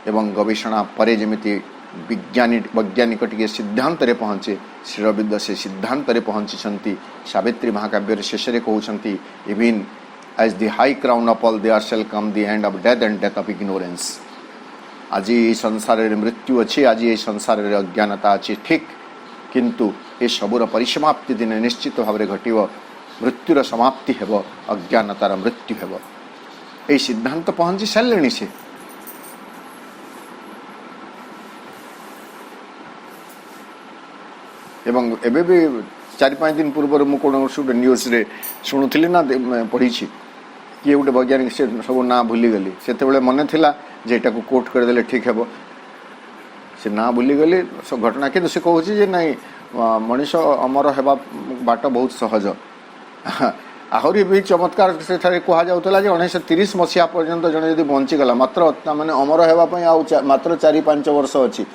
एवं गवेषणा परे जेमिति वैज्ञानिक टिके सिद्धांत रे पहुंचे श्री अरविंद से सिद्धांत रे पहुंची सावित्री महाकाव्य शेष रे कहउछंती even as the high crown of all there shall come the end of death and death of ignorance आज ये संसार रे मृत्यु अच्छी आज ये संसार रे अज्ञानता अच्छी ठीक किंतु ये सबूर परिसमाप्ति दिन निश्चित भाव में घटिव मृत्युर समाप्ति हेब अज्ञानतार मृत्यु हेब ये सिद्धांत पहुंची सारे से एवं एबे भी 4-5 दिन पूर्व मु कौन न्यूज रे शुणुली ना पढ़ी किए गोटे वैज्ञानिक से सब ना भूलीगली से मन थिला जे एटा को कोट करदेले ठीक हेबो से ना भूलीगली सब घटना कि से कहूँ जे नाई मनीष अमर हेबा बाट बहुत सहज आहरी भी चमत्कार से कह जाऊला 1930 मसीहा पर्यंत जड़े जब बंचीगला मात्र माने अमर होगापी मात्र 4-5 वर्ष अच्छी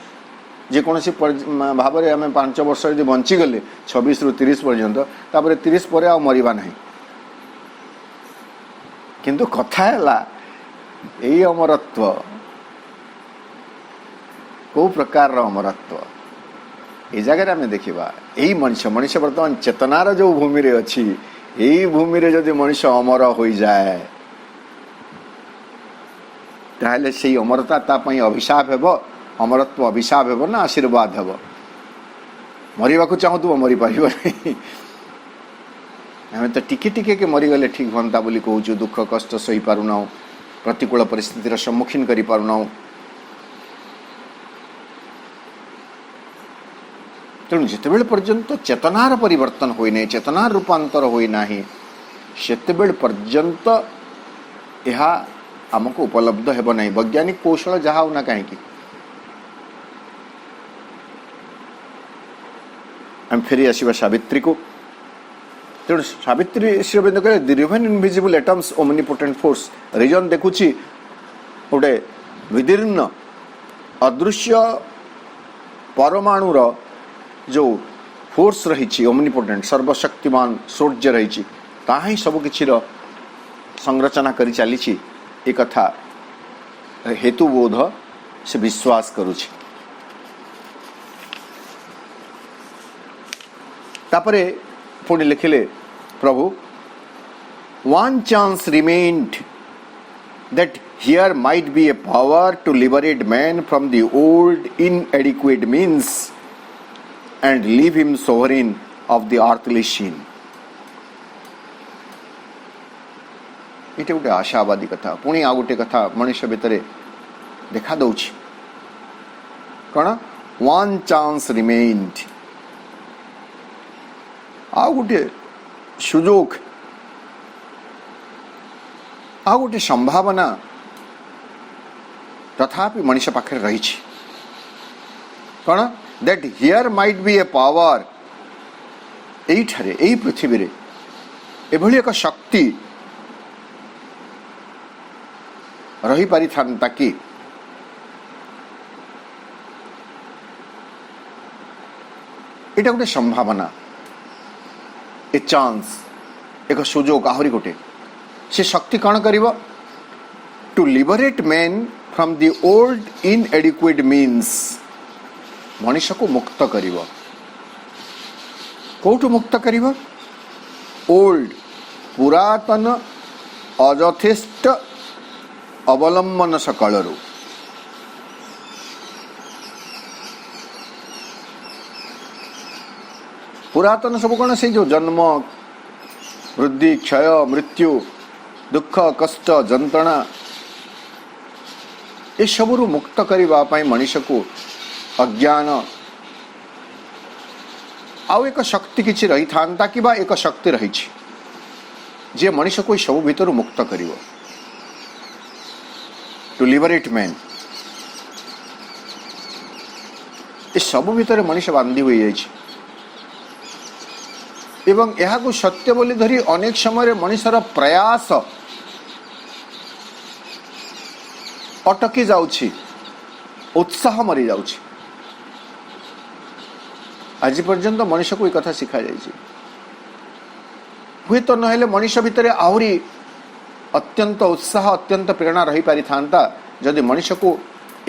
जेकोसी भाव में आम 5 वर्ष यदि बंचीगले 26 रु 30 पर्यंत तापर 30 पर आ मरवा ना किंतु कथा है यही अमरत्व को प्रकार अमरत्व ये जगह आम देखा यही मनुष्य मनुष्य बर्तमान चेतनार जो भूमि रे अच्छी यही भूमि रे जदि मनुष्य अमर हो जाए ताहले से अमरता तापई अभिशाप हेब अमरत्व अभिशाप हेब ना आशीर्वाद हेब मरिबा को चाहू मरी पार आम तो टिके टिके के मरीगले ठीक हाँ बोली कहूँ दुख कष्ट सही पारुना प्रतिकूल परिस्थितिर सम्मुखीन कर पारुना तेणु जितेबेले पर्यंत चेतनार परिवर्तन होना चेतनार रूपांतर होना सेतेबेले पर्यंत यह आमको उपलब्ध हेब नहीं वैज्ञानिक कौशल जहाँ होना कहीं आम फेरी आसवा सावित्री को तेणु सावित्री श्रीअरविंद कहे the riven invisible atoms omnipotent force reason देखुची गोटे विदीर्ण अदृश्य परमाणुर जो फोर्स रही ओमनिपोटेंट सर्वशक्तिमान सूर्य रही ताही सबकि संरचना करी चली एक कथा हेतुबोध से विश्वास करुछि। तापरे पुणी लिखिले प्रभु one chance remained that here might be a power to liberate man from the old inadequate means and leave him sovereign of the earthly scene. ये गोटे आशावादी कथा पुणी आ गोटे कथा मनुष्य भितर देखा दौछि कौन वन चांस रिमेन्ड आ गोटे सुजोग आ गोटे संभावना तथापि मनुष्य पाखे रही कौन that here might be A power यही पृथ्वी रे एभली एक शक्ति रही पारि था कि एटा गोटे संभावना ए चांस एक सुजोग आहरी गोटे से शक्ति कौन करिवो to liberate man from the old inadequate means मनुष्य को मुक्त करिवो कोठु मुक्त करिवो ओल्ड पुरातन अयथेष्ट अवलंबन सकलरू पुरातन सब कौन से जो जन्म वृद्धि क्षय मृत्यु दुख कष्ट जंत्रणा ये सबरू मुक्त करने मनुष्य को अज्ञान आउ एक शक्ति किसी रही था कि बा एक शक्ति रही जे मनुष्य को सब भीतर मुक्त करिवो टू लिबरेट मैन ये सब भीतर मनुष्य बांधी हुई जाइए एवं यह को सत्य बोली धरी अनेक समय मनुष्यर प्रयास अटकी जाउछि उत्साह मरी जाउछि आज पर्यंत मनुष्य को एक कथा शिखा जाइए हुए तो नहेले मनुष्य भितर आहरी अत्यंत उत्साह अत्यंत प्रेरणा रही पारि थांता जदि मनुष्य को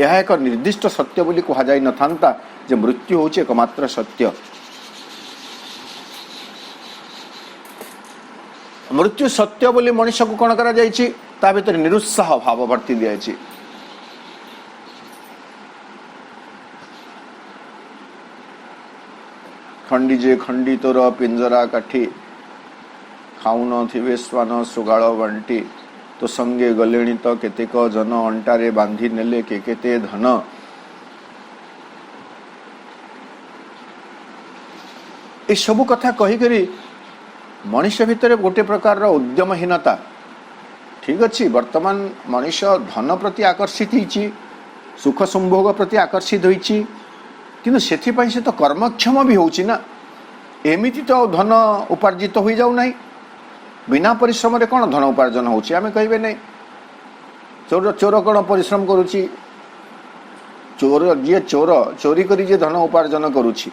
यह एक निर्दिष्ट सत्य बोली कहा जाई न थांता जे मृत्यु होछि एकमात्र सत्य मृत्यु सत्य बोली मनुष्य को कौन करा जाइछि ता भितर निरुत्साह भाव भर्ती दिया जाइछि खंडी जे खंडी तोर पिंजरा काठी खाउन थिबे स्वान सुगाल बंटी तो संगे गलेणी तो केतेक जन अंटारे बांधी नेले के केते धन ए सब कथा कही करी मनुष्य भितर गोटे प्रकार उद्यमहीनता ठीक अच्छी वर्तमान मनुष्य धन प्रति आकर्षित होइछि सुख संभोग प्रति आकर्षित होइछि किंतु सेथिपाई से तो कर्मक्षम भी होउछि ना एमिति तो धन उपार्जित हो जाउ नाही बिना परिश्रम रे कौन धन उपार्जन होउछि आमे कहबे नहीं चोर चोर कौन परिश्रम करुछि चोर जे चोर चोरी करी जे धन उपार्जन करुछि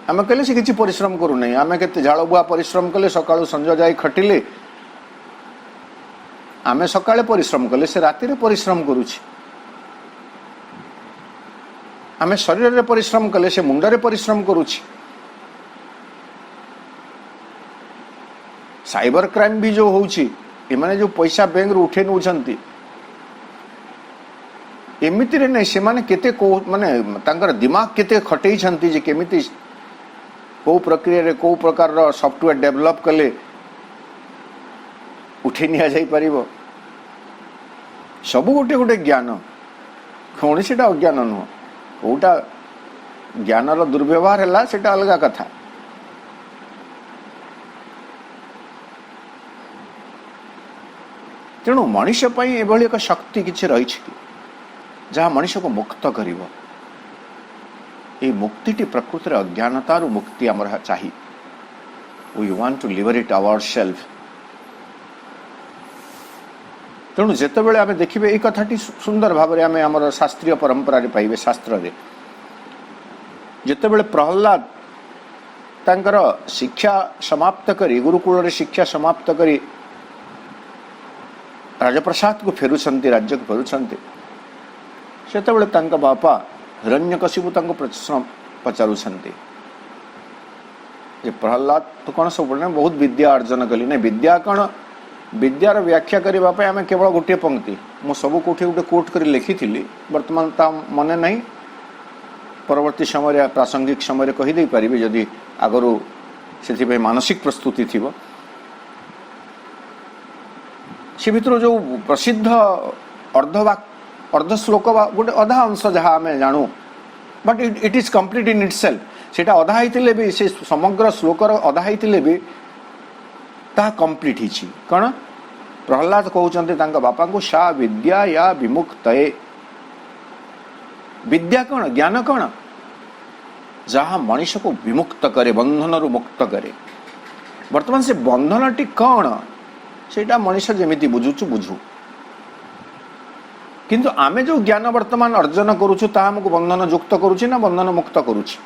आमे कहले से किछि परिश्रम करू नहीं आमे केते झाड़ बुआ परिश्रम कले सकाळु संज जाई खटिले आमे सकाळे परिश्रम कले से राति रे परिश्रम करुछि आमे शरीर रे परिश्रम कले से मुंड रे परिश्रम करुछि साइबर क्राइम भी जो होउछि एमाने जो पैसा बैंक रे उठे नउछंती एमिति रे नहीं से माने केते को माने तांकर दिमाग केते खटई छंती जे केमिति को प्रक्रिया रे को प्रकार रो सॉफ्टवेयर डेवलप कले उठे निया जाई परिबो सब गोटे गोटे ज्ञान कौन से अज्ञान नुह कौटा ज्ञान दुर्व्यवहार है सेटा अलग कथा तेणु मनीष एभली एक शक्ति किसी रही जहाँ मनीष को मुक्त कर मुक्ति प्रकृति अज्ञानतार मुक्ति आमर चाहिए we want to liberate our self तेणु जिते बड़े आम देखिए ये कथाटी सुंदर भाव में आम आम शास्त्रीय परंपरा पाइबे शास्त्र रे जिते बड़े प्रहलाद तांकर शिक्षा समाप्त करी गुरुकुल रे शिक्षा समाप्त करी राजप्रसाद को फेरुछंती राज्य को फेरुछंती सेते बड़े तांका बापा हिरण्यकशिपु तांको प्रश्न पचारुछंती ये प्रहलाद तो कौन सब बहुत विद्या अर्जन कली नहीं विद्या कौन विद्यार व्याख्या करने आम केवल गोटे पंक्ति मु सब कौटे गोटे कोट कर लिखी बर्तमान ता मन नहीं परवर्ती समय प्रासंगिक समय कहीदे पारि जदि आगु से मानसिक प्रस्तुति थी से भर जो प्रसिद्ध अर्ध श्लोक गोटे अधा अंश जहाँ आम जानू but it is complete in it self से अधा होते भी से समग्र श्लोकर अधा होते भी ता कंप्लीट ही कौन प्रहलाद कहते बापा को सा विद्या या विमुक्त विद्या कौन ज्ञान कौन जहाँ मनीष को विमुक्त करे बंधन रु मुक्त करे वर्तमान से बंधन टी कौन सेटा मनीष जमी बुझुचु बुझु किंतु आमे जो ज्ञान वर्तमान अर्जन करुचु ता हमको बंधन युक्त करुछि ना बंधन मुक्त करुछि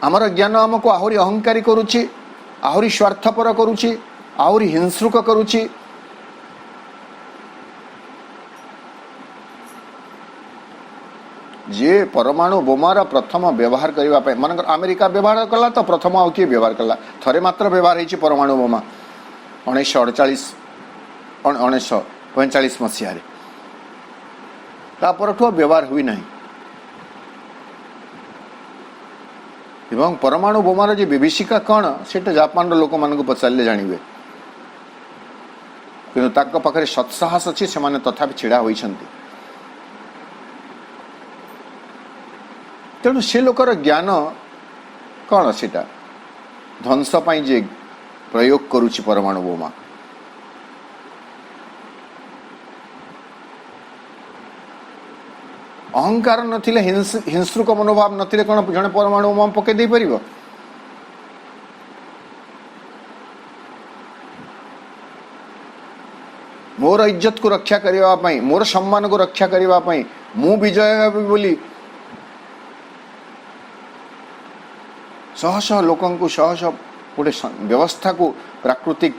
आमर ज्ञान आमको आहुरी अहंकारी करुछि आहुरी स्वार्थपर करुछि आहुरी हिंसुक करुछि जे परमाणु बोमार प्रथम व्यवहार करने मन अमेरिका व्यवहार कला तो प्रथम आउ किए व्यवहार कला थरे मात्र व्यवहार होती परमाणु बोमा 1945 मसीह तापरठू व्यवहार हुई नहीं एवं परमाणु बोमार जो विभीषिका कौन से जापान लोक मान पचारे जानवे कि पाखे सत्साहस अच्छी से तथापि छिड़ा होती तेणु से लोकर ज्ञान कौन सीटा ध्वंस जे प्रयोग करुछि परमाणु बोमा अहंकार नथिले हिंसुक मनोभाव नथिले कौन जड़े परमाणु बोमा पकई दे परिबो मोर इज्जत को रक्षा करने मोर सम्मान को रक्षा करने मु विजय हेबी बोली शह शह लोक शह शह गोटे व्यवस्था को प्राकृतिक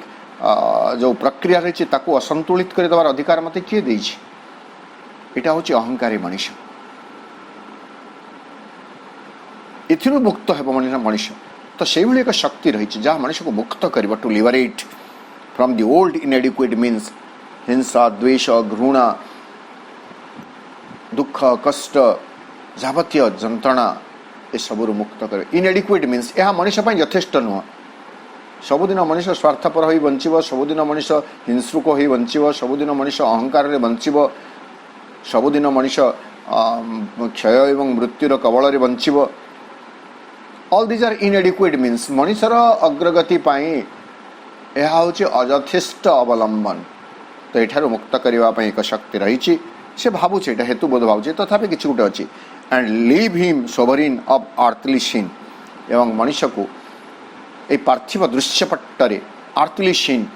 जो प्रक्रिया रही असंतुलित कर देवार अधिकार मत किए देटा हूँ अहंकारी मनीष इथिरु मुक्त है मनीष तो से एक शक्ति रही जहाँ मनीष को मुक्त कर to liberate from the old inadequate means हिंसा द्वेष घृणा दुख कष्ट जावतीय जंत्रणा ए सबुर मुक्त करे इनएडिक्वेट मीन्स यह मनीष यथेष्ट नुह सबुदिन मनीष स्वार्थपर हो बंचब सबुदिन मनीष हिंसुक हो बंचब सबुदिन मनीष अहंकार रे बंचब सबुदिन मनीष क्षय एवं मृत्युर कबल रे बंचब all these are inadequate means मनीषर अग्रगति यह हूँ अयथेष्ट अवलंबन तो यठार मुक्त करने एक शक्ति रही से भावुचे हेतु बोध भावुचे तथापि किसी गोटे अच्छी and leave him sovereign of earthly scene एवं मनीष को ये पार्थिव दृश्यपट्टरे अर्थली सीन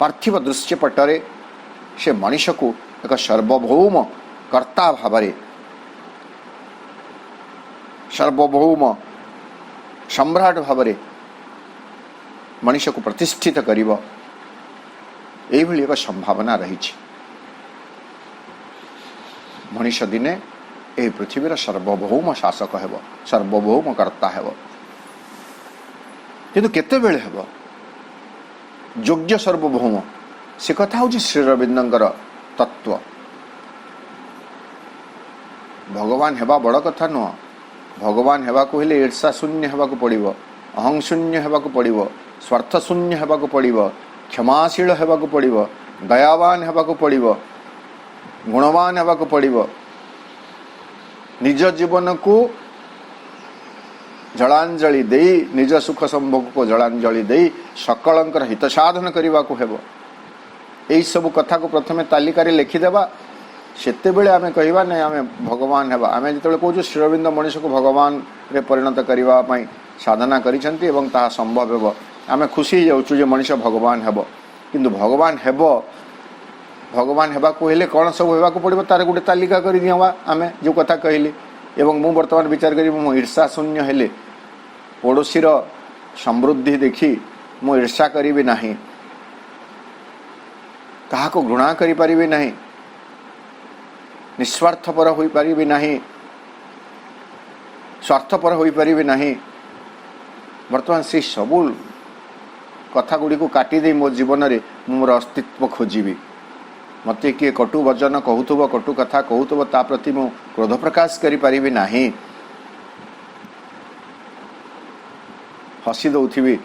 पार्थिव दृश्यपट्टरे से मनीष को एक सर्वभौम कर्ता भावरे सर्वभौम सम्राट भावरे मनीष को प्रतिष्ठित करिब एभली एक संभावना रही मनीष दिने ए पृथ्वीर सर्वभौम शासक हेब सर्वभौम कर्ता हेब किंतु केते बेले हेब योग्य सर्वभौम से कथा हूँ श्री अरविंदर तत्व। भगवान हेबा बड़ कथा नुह। भगवान हेबा को हेले ईर्षा शून्य हेबा को पड़िबो, अहं शून्य हेबा को पड़िबो, स्वार्थ शून्य हेबा को पड़िबो, क्षमाशील हेबा को पड़िबो, दयावान हेबा को पड़िबो, गुणवान हेबा को पड़िबो, निज जीवन को जलांजलि देई, निज सुख संभोग को जलांजलि देई सकलंकर हित साधन करने को हेबो। यही सब कथा को प्रथमे तालिका रे लिखिदेबा, सेते बेले आमे कहिबा नै आमे भगवान हेबा। आमे जेतेबेले कहूछु श्री अरविंद मनुष्य को भगवान रे परिणत करबा पई साधना करिसंती एवं ताहा संभव हेबो। आमे खुशी जाउछु जे मनुष्य भगवान हेबो, किंतु भगवान हेबो, भगवान हेबा को हेले कोन सब हेबा को पड़िबो तार गुटे तालिका करि दियवा आमे जो कथा कहली। एवं मु वर्तमान विचार करी मु ईर्षा शून्य हेले पड़ोसी रो समृद्धि देखी मु ईर्षा करिबि नाही, कहा को घृणा करि परिबि नाही, निस्वार्थपर होई परिबि नाही, स्वार्थपर होई परिबि नाही। वर्तमान से सबू कथा गुड़ी को काटी दे मो जीवन रे मोर अस्तित्व खोजिबी। मते किए कटु वचन कहूथबो, कटु कथा कहूथबो, ता प्रति मु क्रोध प्रकाश करि परिबि नाही, हसी दउथिबी।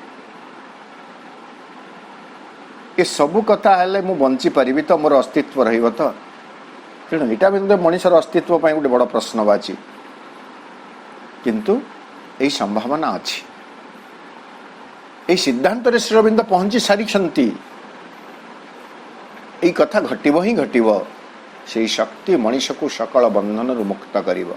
ये सबू कथा हेले मु बंची परिबि तो मोर अस्तित्व रहिबो तो। तेणु यहाँ भी मनुष्यर अस्तित्व पर गोटे बड़ प्रश्नवाची, किंतु यही संभावना अच्छी। यही सिद्धांत रे श्री अरविंद पहुंची सारी यही कथा घटिब ही घटिब। से शक्ति मनुष्य को सकल बंधन रु मुक्त करिब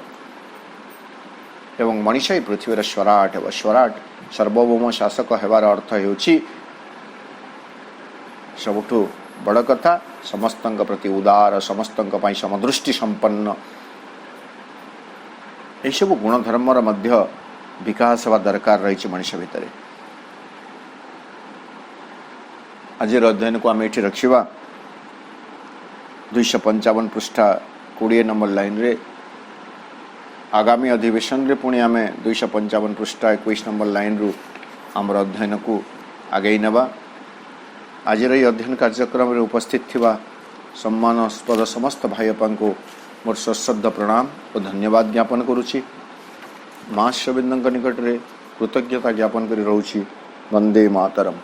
एवं मनुष्य ही पृथ्वी स्वराट हेब। स्वराट सर्वभौम शासक हेबार अर्थ हेउछि सबुठु बड़ कथा, समस्तंक प्रति उदार, समस्तंक पई समदृष्टि संपन्न। यह सब गुणधर्मर मध्य विकास हवा दरकार रही मनुष्य भितर। आज अध्ययन को आम ये रखा 255 पृष्ठा 20 नंबर लाइन रे। आगामी अधिवेशन रे पुणी आम 255 पृष्ठा 21 नंबर लाइन रु आमर अध्ययन को आगे नवा। आज ये अध्ययन कार्यक्रम रे उपस्थित थिबा सम्मानस्पद समस्त भाई बापा को मोर सश्रद्धा प्रणाम और धन्यवाद ज्ञापन करुछि। मां श्री अरविंद निकट रे कृतज्ञता ज्ञापन करि रहउछि। वंदे मातरम।